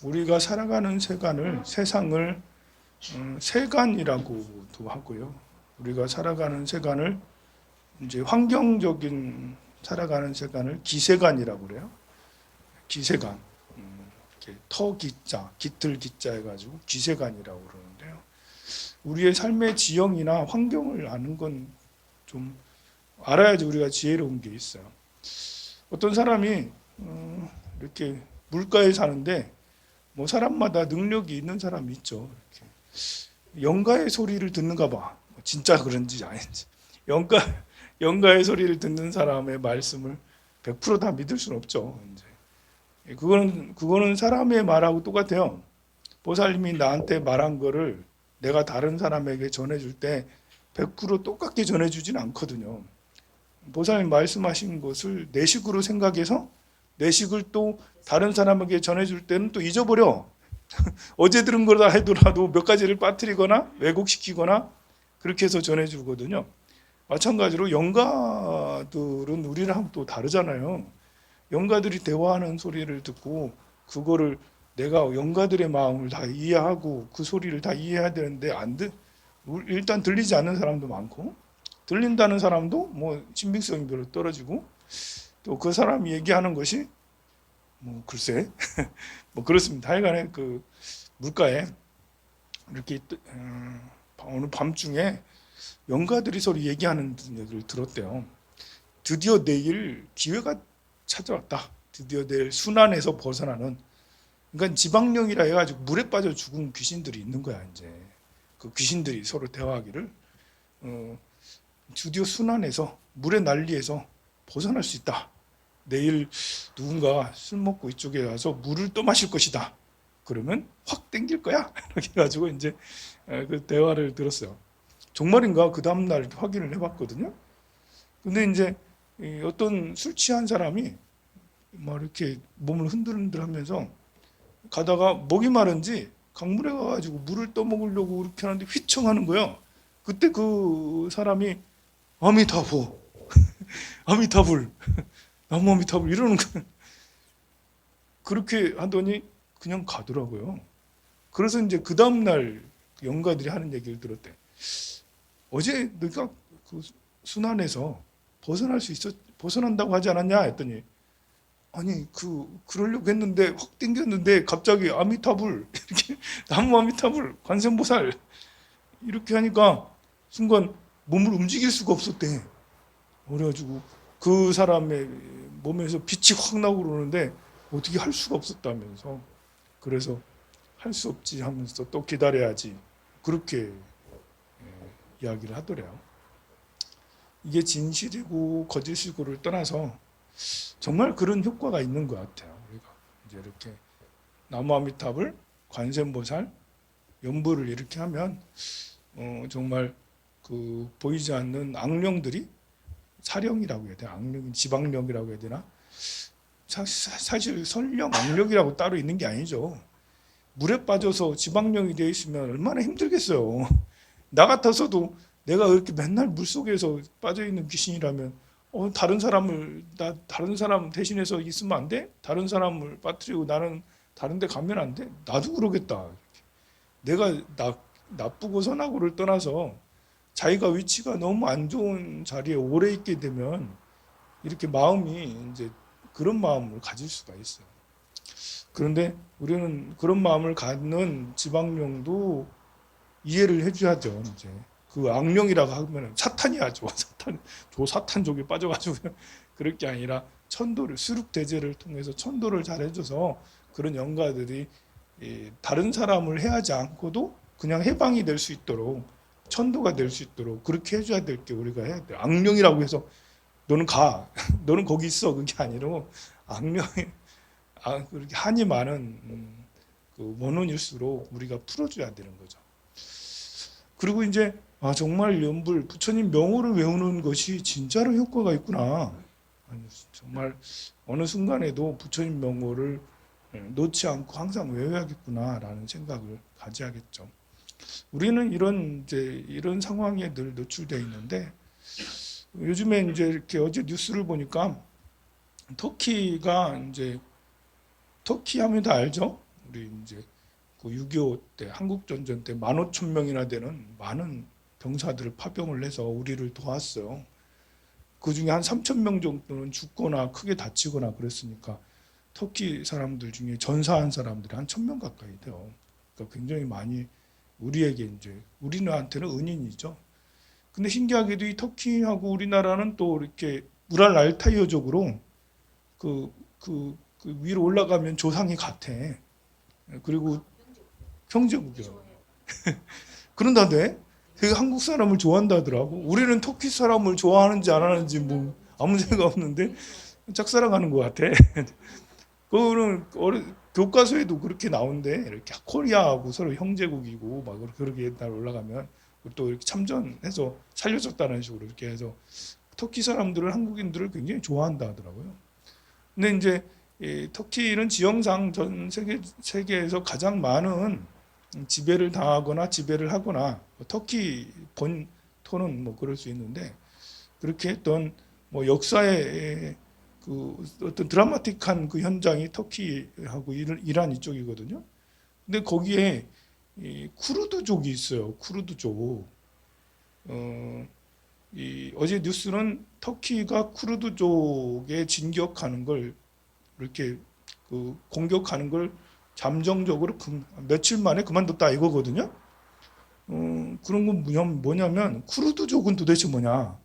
우리가 살아가는 세상을 세간이라고도 하고요. 우리가 살아가는 세간을 이제 환경적인 살아가는 세간을 기세간이라고 그래요. 기세간. 이렇게 터 기자, 깃들 기자 해가지고 기세간이라고 그러는데요. 우리의 삶의 지형이나 환경을 아는 건 좀 알아야지 우리가 지혜로운 게 있어요. 어떤 사람이 이렇게 물가에 사는데 뭐 사람마다 능력이 있는 사람이 있죠. 이렇게 영가의 소리를 듣는가 봐. 진짜 그런지 아닌지. 영가의 소리를 듣는 사람의 말씀을 100%다 믿을 수는 없죠. 이제 그거는 사람의 말하고 똑같아요. 보살님이 나한테 말한 거를 내가 다른 사람에게 전해줄 때 100% 똑같게 전해주진 않거든요. 보살님 말씀하신 것을 내 식으로 생각해서 내 식을 또 다른 사람에게 전해줄 때는 또 잊어버려. 어제 들은 거다 하더라도 몇 가지를 빠뜨리거나 왜곡시키거나 그렇게 해서 전해주거든요. 마찬가지로 영가들은 우리랑 또 다르잖아요. 영가들이 대화하는 소리를 듣고 그거를 내가 영가들의 마음을 다 이해하고 그 소리를 다 이해해야 되는데 일단 들리지 않는 사람도 많고 들린다는 사람도 뭐 신빙성이 별로 떨어지고 또 그 사람이 얘기하는 것이 뭐 글쎄 뭐 그렇습니다. 하여간에 그 물가에 이렇게 어느 밤중에 영가들이 서로 얘기하는 얘기를 들었대요. 드디어 내일 기회가 찾아왔다. 드디어 내일 순환에서 벗어나는, 그러니까 지방령이라 해가지고 물에 빠져 죽은 귀신들이 있는 거야. 이제 그 귀신들이 서로 대화하기를 드디어 순환에서 물의 난리에서 벗어날 수 있다. 내일 누군가 술 먹고 이쪽에 와서 물을 떠마실 것이다. 그러면 확 땡길 거야. 이렇게 해가지고 이제 그 대화를 들었어요. 정말인가? 그 다음날 확인을 해봤거든요. 근데 이제 어떤 술 취한 사람이 막 이렇게 몸을 흔들흔들 하면서 가다가 목이 마른지 강물에 가가지고 물을 떠먹으려고 이렇게 하는데 휘청하는 거예요. 그때 그 사람이 아미타보, 아미타불, 나무 아미타불 이러는 거예요. 그렇게 하더니 그냥 가더라고요. 그래서 이제 그 다음날 영가들이 하는 얘기를 들었대. 어제 너가 그 순환에서 벗어난다고 하지 않았냐 했더니 아니 그러려고 했는데 확 땡겼는데 갑자기 아미타불 이렇게 나무 아미타불 관세음보살 이렇게 하니까 순간 몸을 움직일 수가 없었대. 그래가지고 그 사람의 몸에서 빛이 확 나고 그러는데 어떻게 할 수가 없었다면서, 그래서 할 수 없지 하면서 또 기다려야지 그렇게 이야기를 하더래요. 이게 진실이고 거짓이고를 떠나서 정말 그런 효과가 있는 것 같아요. 우리가 이제 이렇게 나무아미탑을 관세음보살 연부를 이렇게 하면 정말 그 보이지 않는 악령들이, 사령이라고 해야 되나, 악령이 지방령이라고 해야 되나, 사실 설령 악령이라고 따로 있는 게 아니죠. 물에 빠져서 지방령이 되어 있으면 얼마나 힘들겠어요. 나 같아서도 내가 이렇게 맨날 물속에서 빠져 있는 귀신이라면 다른 사람 대신해서 있으면 안 돼? 다른 사람을 빠뜨리고 나는 다른 데 가면 안 돼? 나도 그러겠다. 내가 나쁘고 선하고를 떠나서 자기가 위치가 너무 안 좋은 자리에 오래 있게 되면 이렇게 마음이 이제 그런 마음을 가질 수가 있어요. 그런데 우리는 그런 마음을 갖는 지방령도 이해를 해줘야죠. 이제 그 악령이라고 하면 사탄이야죠. 사탄족에 빠져가지고 그럴 게 아니라 천도를, 수륙대제를 통해서 천도를 잘 해줘서 그런 영가들이 다른 사람을 해하지 않고도 그냥 해방이 될 수 있도록, 천도가 될 수 있도록 그렇게 해줘야 될 게 우리가 해야 돼요. 악령이라고 해서 너는 가, 너는 거기 있어, 그게 아니고 악령이 그렇게 한이 많은 그 원혼일수록 우리가 풀어줘야 되는 거죠. 그리고 이제 정말 연불 부처님 명호를 외우는 것이 진짜로 효과가 있구나. 정말 어느 순간에도 부처님 명호를 놓지 않고 항상 외워야겠구나라는 생각을 가져야겠죠. 우리는 이런 상황에 늘 노출되어 있는데, 요즘에 이제 이렇게 어제 뉴스를 보니까 터키가 이제, 터키 하면 다 알죠? 우리 이제 그 6.25 때 한국 전쟁 때 15,000명이나 되는 많은 병사들을 파병을 해서 우리를 도왔어요. 그 중에 한 3,000명 정도는 죽거나 크게 다치거나 그랬으니까 터키 사람들 중에 전사한 사람들이 한 1,000명 가까이 돼요. 그러니까 굉장히 많이 우리에게 이제 우리나라한테는 은인이죠. 근데 신기하게도 이 터키하고 우리나라는 또 이렇게 우랄 알타이어족으로 그 위로 올라가면 조상이 같아. 그리고 형제국이야. 그런다대 되게 한국 사람을 좋아한다더라고. 우리는 터키 사람을 좋아하는지 안 하는지 뭐 아무 생각 없는데 짝사랑하는 것 같아. 그거는 교과서에도 그렇게 나온대. 이렇게 코리아하고 서로 형제국이고 막 그렇게 옛날 올라가면 또 이렇게 참전해서 살려줬다는 식으로 이렇게 해서 터키 사람들은 한국인들을 굉장히 좋아한다 하더라고요. 근데 이제 이 터키는 지형상 전 세계에서 가장 많은 지배를 당하거나 지배를 하거나 터키 본토는 뭐 그럴 수 있는데 그렇게 했던 뭐 역사의 그 어떤 드라마틱한 그 현장이 터키하고 이란 이쪽이거든요. 근데 거기에 이 쿠르드족이 있어요. 쿠르드족. 어제 뉴스는 터키가 쿠르드족에 진격하는 걸 이렇게 그 공격하는 걸 잠정적으로 며칠 만에 그만뒀다 이거거든요. 그런 건 뭐냐면 쿠르드족은 도대체 뭐냐?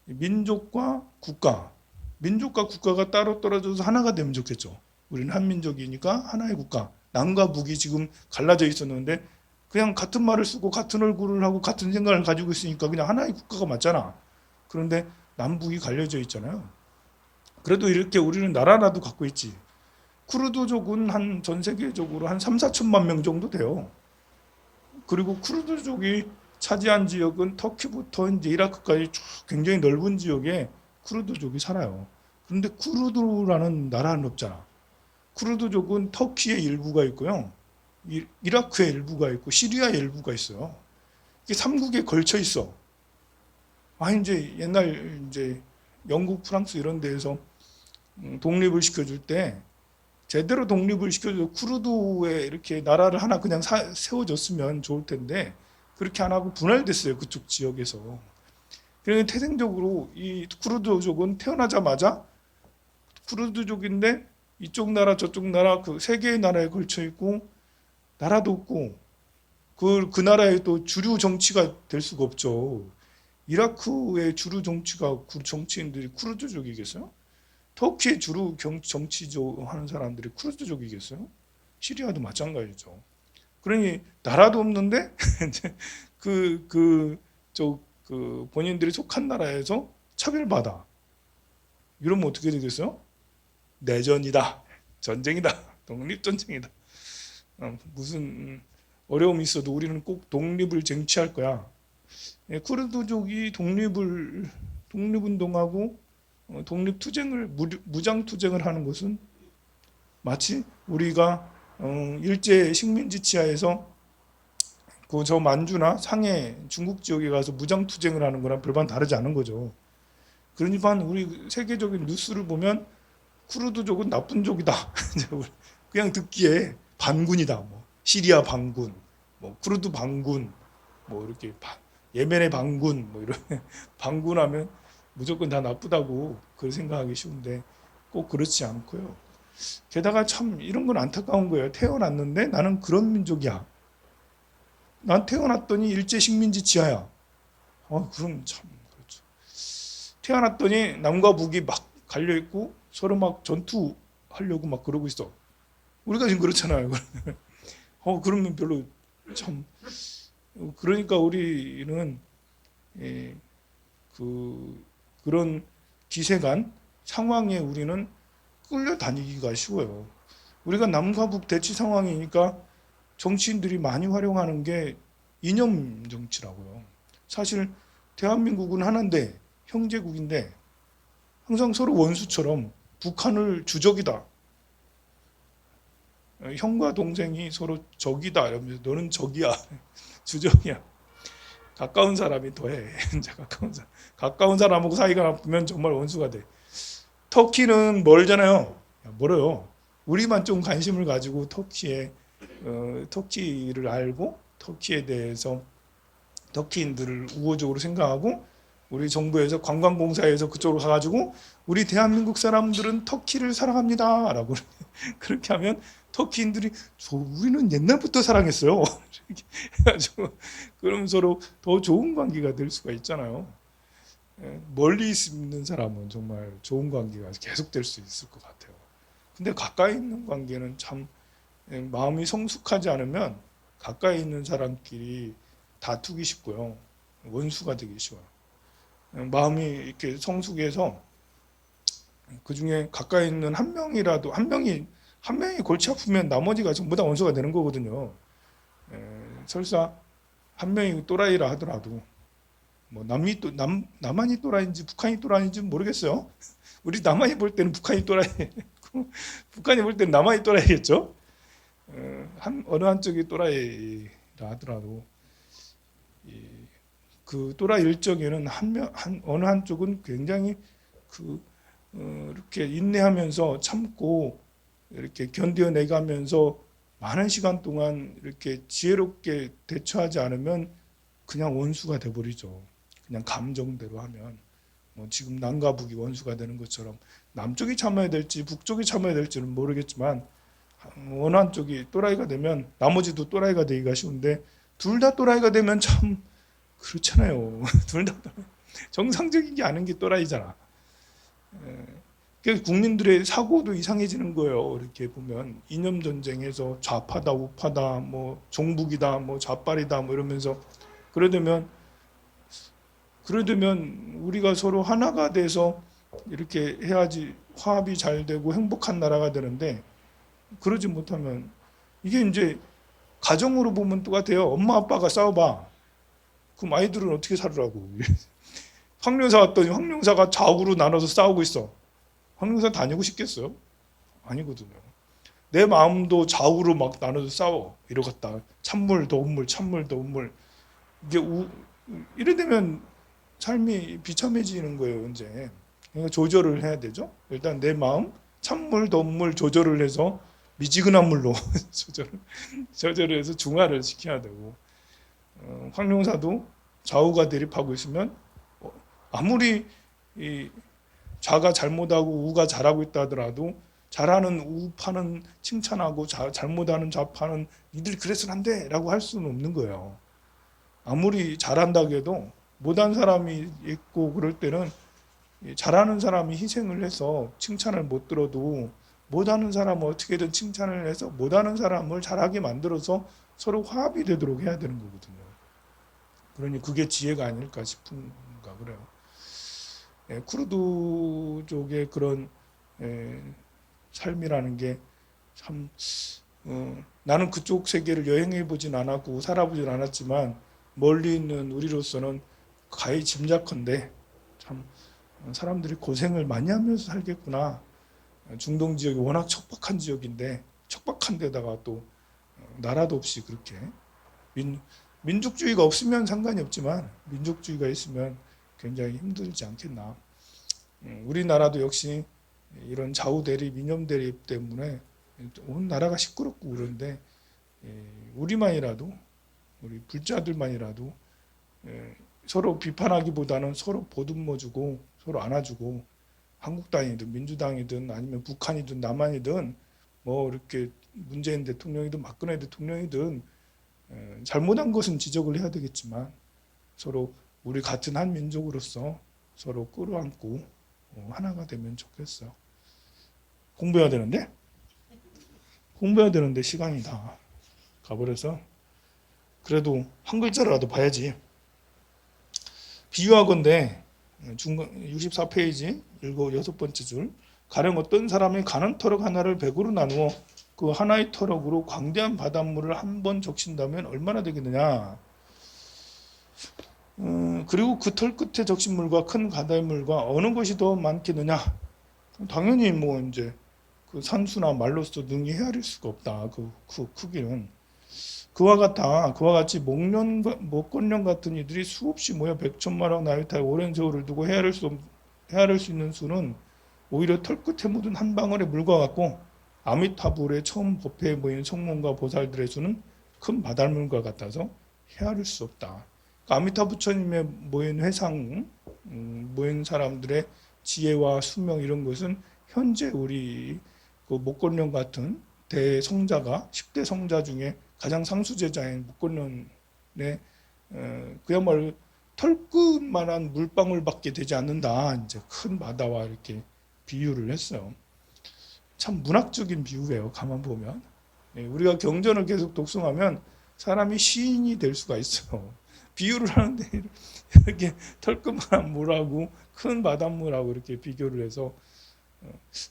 민족과 국가, 민족과 국가가 따로 떨어져서 하나가 되면 좋겠죠. 우리는 한민족이니까 하나의 국가. 남과 북이 지금 갈라져 있었는데 그냥 같은 말을 쓰고 같은 얼굴을 하고 같은 생각을 가지고 있으니까 그냥 하나의 국가가 맞잖아. 그런데 남북이 갈려져 있잖아요. 그래도 이렇게 우리는 나라라도 갖고 있지. 쿠르드족은 한 전 세계적으로 한 3, 4천만 명 정도 돼요. 그리고 쿠르드족이 차지한 지역은 터키부터 이제 이라크까지 쭉 굉장히 넓은 지역에 쿠르드족이 살아요. 그런데 쿠르드라는 나라는 없잖아. 쿠르드족은 터키의 일부가 있고요. 이라크의 일부가 있고 시리아의 일부가 있어요. 이게 삼국에 걸쳐 있어. 이제 옛날 이제 영국, 프랑스 이런 데에서 독립을 시켜줄 때 제대로 독립을 시켜줘 쿠르드에 이렇게 나라를 하나 그냥 세워줬으면 좋을 텐데 그렇게 안 하고 분할됐어요. 그쪽 지역에서. 그러니까 태생적으로 이 쿠르드족은 태어나자마자 쿠르드족인데 이쪽 나라 저쪽 나라 그 세 개의 나라에 걸쳐 있고 나라도 없고 그 나라의 또 주류 정치가 될 수가 없죠. 이라크의 주류 정치인들이 쿠르드족이겠어요? 터키의 주로 정치조 하는 사람들이 쿠르드족이겠어요? 시리아도 마찬가지죠. 그러니 나라도 없는데 본인들이 속한 나라에서 차별받아. 이러면 어떻게 되겠어요? 내전이다, 전쟁이다, 독립전쟁이다. 무슨 어려움이 있어도 우리는 꼭 독립을 쟁취할 거야. 쿠르드족이 독립운동하고 독립투쟁을 무장투쟁을 하는 것은 마치 우리가 일제 식민지 치하에서 그 저 만주나 상해 중국 지역에 가서 무장투쟁을 하는 거랑 별반 다르지 않은 거죠. 그러니까 우리 세계적인 뉴스를 보면 쿠르드족은 나쁜 족이다. 그냥 듣기에 반군이다. 뭐 시리아 반군, 뭐 쿠르드 반군, 뭐 이렇게 예멘의 반군, 뭐 이런 반군하면 무조건 다 나쁘다고 그 생각하기 쉬운데 꼭 그렇지 않고요. 게다가 참 이런 건 안타까운 거예요. 태어났는데 나는 그런 민족이야. 난 태어났더니 일제 식민지 지하야. 그럼 참 그렇죠. 태어났더니 남과 북이 막 갈려 있고 서로 막 전투하려고 막 그러고 있어. 우리가 지금 그렇잖아요. 그러면 별로 참 그러니까 우리는 그런 기세간 상황에 우리는 끌려다니기가 쉬워요. 우리가 남과 북 대치 상황이니까 정치인들이 많이 활용하는 게 이념 정치라고요. 사실 대한민국은 하나인데 형제국인데 항상 서로 원수처럼 북한을 주적이다. 형과 동생이 서로 적이다. 이러면서 너는 적이야. 주적이야. 가까운 사람이 더해. 이제 가까운 사람하고 사이가 나쁘면 정말 원수가 돼. 터키는 멀잖아요. 멀어요. 우리만 좀 관심을 가지고 터키를 알고 터키에 대해서 터키인들을 우호적으로 생각하고 우리 정부에서 관광공사에서 그쪽으로 가가지고 우리 대한민국 사람들은 터키를 사랑합니다 라고 그렇게 하면 터키인들이 우리는 옛날부터 사랑했어요 이렇게 해가지고 그럼 서로 더 좋은 관계가 될 수가 있잖아요. 멀리 있는 사람은 정말 좋은 관계가 계속될 수 있을 것 같아요. 근데 가까이 있는 관계는 참 마음이 성숙하지 않으면 가까이 있는 사람끼리 다투기 쉽고요. 원수가 되기 쉬워요. 마음이 이렇게 성숙해서 그 중에 가까이 있는 한 명이 골치 아프면 나머지가 전부 다 원수가 되는 거거든요. 설사 한 명이 또라이라 하더라도 뭐 남한이 또라이인지 북한이 또라이인지 모르겠어요. 우리 남한이 볼 때는 북한이 또라이, 북한이 볼 때는 남한이 또라이겠죠. 어느 한쪽이 또라이라 하더라도 그 또라이 일정에는 어느 한쪽은 굉장히 이렇게 인내하면서 참고 이렇게 견뎌내가면서 많은 시간 동안 이렇게 지혜롭게 대처하지 않으면 그냥 원수가 돼버리죠. 그냥 감정대로 하면 뭐 지금 남과 북이 원수가 되는 것처럼 남쪽이 참아야 될지 북쪽이 참아야 될지는 모르겠지만 어느 한쪽이 또라이가 되면 나머지도 또라이가 되기가 쉬운데 둘 다 또라이가 되면 참 그렇잖아요. 둘 다 정상적인 게 아닌 게 또라이잖아. 그래서 국민들의 사고도 이상해지는 거예요. 이렇게 보면 이념 전쟁에서 좌파다 우파다 뭐 종북이다 뭐 좌빨이다 뭐 이러면서 그러려면 우리가 서로 하나가 돼서 이렇게 해야지 화합이 잘 되고 행복한 나라가 되는데 그러지 못하면 이게 이제 가정으로 보면 똑같아요. 엄마 아빠가 싸워봐. 그럼 아이들은 어떻게 살으라고. 황룡사 왔더니 황룡사가 좌우로 나눠서 싸우고 있어. 황룡사 다니고 싶겠어요? 아니거든요. 내 마음도 좌우로 막 나눠서 싸워. 이러겠다. 찬물 더운물 찬물 더운물. 이게 이래 되면 삶이 비참해지는 거예요. 이제 그러니까 조절을 해야 되죠. 일단 내 마음 찬물 더운물 조절을 해서 미지근한 물로 조절을 해서 중화를 시켜야 되고 황룡사도 좌우가 대립하고 있으면 아무리 이 좌가 잘못하고 우가 잘하고 있다 하더라도 잘하는 우파는 칭찬하고 잘못하는 좌파는 니들 그래서는 안 돼 라고 할 수는 없는 거예요. 아무리 잘한다고 해도 못한 사람이 있고 그럴 때는 잘하는 사람이 희생을 해서 칭찬을 못 들어도 못하는 사람은 어떻게든 칭찬을 해서 못하는 사람을 잘하게 만들어서 서로 화합이 되도록 해야 되는 거거든요. 그러니 그게 지혜가 아닐까 싶은가 그래요. 쿠르드족의 그런 삶이라는 게 참 나는 그쪽 세계를 여행해 보진 않았고 살아보진 않았지만 멀리 있는 우리로서는 가히 짐작컨대 참 사람들이 고생을 많이 하면서 살겠구나. 중동 지역이 워낙 척박한 지역인데 척박한 데다가 또 나라도 없이 그렇게 민족주의가 없으면 상관이 없지만 민족주의가 있으면 굉장히 힘들지 않겠나. 우리나라도 역시 이런 좌우 대립, 이념 대립 때문에 온 나라가 시끄럽고 그런데 우리만이라도 우리 불자들만이라도 서로 비판하기보다는 서로 보듬어주고 서로 안아주고 한국당이든 민주당이든 아니면 북한이든 남한이든 뭐 이렇게 문재인 대통령이든 박근혜 대통령이든 잘못한 것은 지적을 해야 되겠지만 서로 우리 같은 한 민족으로서 서로 끌어안고 하나가 되면 좋겠어요. 공부해야 되는데 시간이 다 가버려서 그래도 한 글자라도 봐야지. 비유하건대 64페이지 여섯 번째 줄 가령 어떤 사람이 가는 터럭 하나를 100으로 나누어 그 하나의 터럭으로 광대한 바닷물을 한 번 적신다면 얼마나 되겠느냐. 그리고 그 털 끝에 적신 물과 큰 바닷물과 어느 것이 더 많겠느냐. 당연히 뭐 이제 그 산수나 말로서 능히 헤아릴 수가 없다. 그 크기는 그와 같이 목건령 같은 이들이 수없이 모여 백천마랑 나이타에 오랜 세월을 두고 헤아릴 수 있는 수는 오히려 털끝에 묻은 한 방울의 물과 같고 아미타불에 처음 법회에 모인 성문과 보살들의 수는 큰 바닷물과 같아서 헤아릴 수 없다. 그러니까 아미타 부처님의 모인 회상, 모인 사람들의 지혜와 수명 이런 것은 현재 우리 그 목건련 같은 대성자가 10대 성자 중에 가장 상수제자인 목건련의 그야말로 털끝만한 물방울밖에 되지 않는다. 이제 큰 바다와 이렇게 비유를 했어요. 참 문학적인 비유예요. 가만 보면 우리가 경전을 계속 독송하면 사람이 시인이 될 수가 있어요. 비유를 하는데 이렇게 털끝만한 물하고 큰 바닷물하고 이렇게 비교를 해서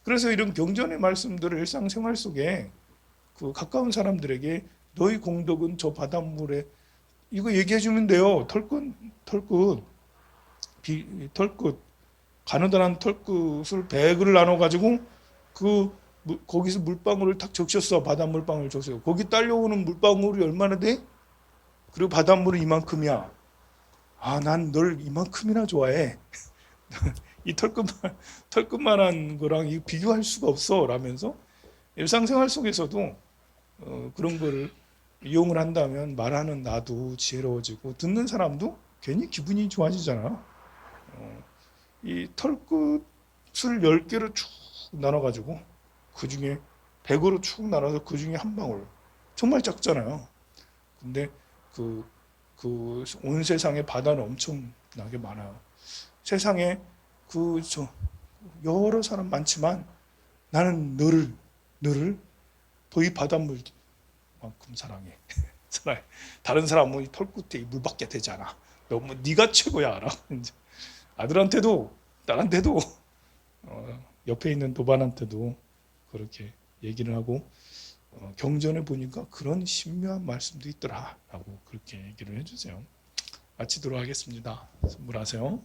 그래서 이런 경전의 말씀들을 일상생활 속에 그 가까운 사람들에게 너희 공덕은 저 바닷물에 이거 얘기해 주면 돼요. 털끝 가느다란 털끝을 100을 나눠 가지고 거기서 물방울을 탁 적셨어. 바닷물방울을 적셔. 거기 딸려오는 물방울이 얼마나 돼? 그리고 바닷물은 이만큼이야. 아, 난 널 이만큼이나 좋아해. 이 털끝만한 거랑 이 비교할 수가 없어. 라면서 일상생활 속에서도 그런 거를 이용을 한다면 말하는 나도 지혜로워지고 듣는 사람도 괜히 기분이 좋아지잖아. 이 털끝을 10개로 쭉 나눠가지고 그 중에 100으로 쭉 나눠서 그 중에 한 방울. 정말 작잖아요. 근데 온 세상에 바다는 엄청나게 많아요. 세상에 여러 사람 많지만 나는 너를 더 이 바닷물만큼 사랑해. 다른 사람은 이 털끝에 물밖에 되지 않아. 네가 최고야. 알아? 아들한테도 딸한테도 옆에 있는 도반한테도 그렇게 얘기를 하고 경전에 보니까 그런 신묘한 말씀도 있더라 라고 그렇게 얘기를 해주세요. 마치도록 하겠습니다. 선물하세요.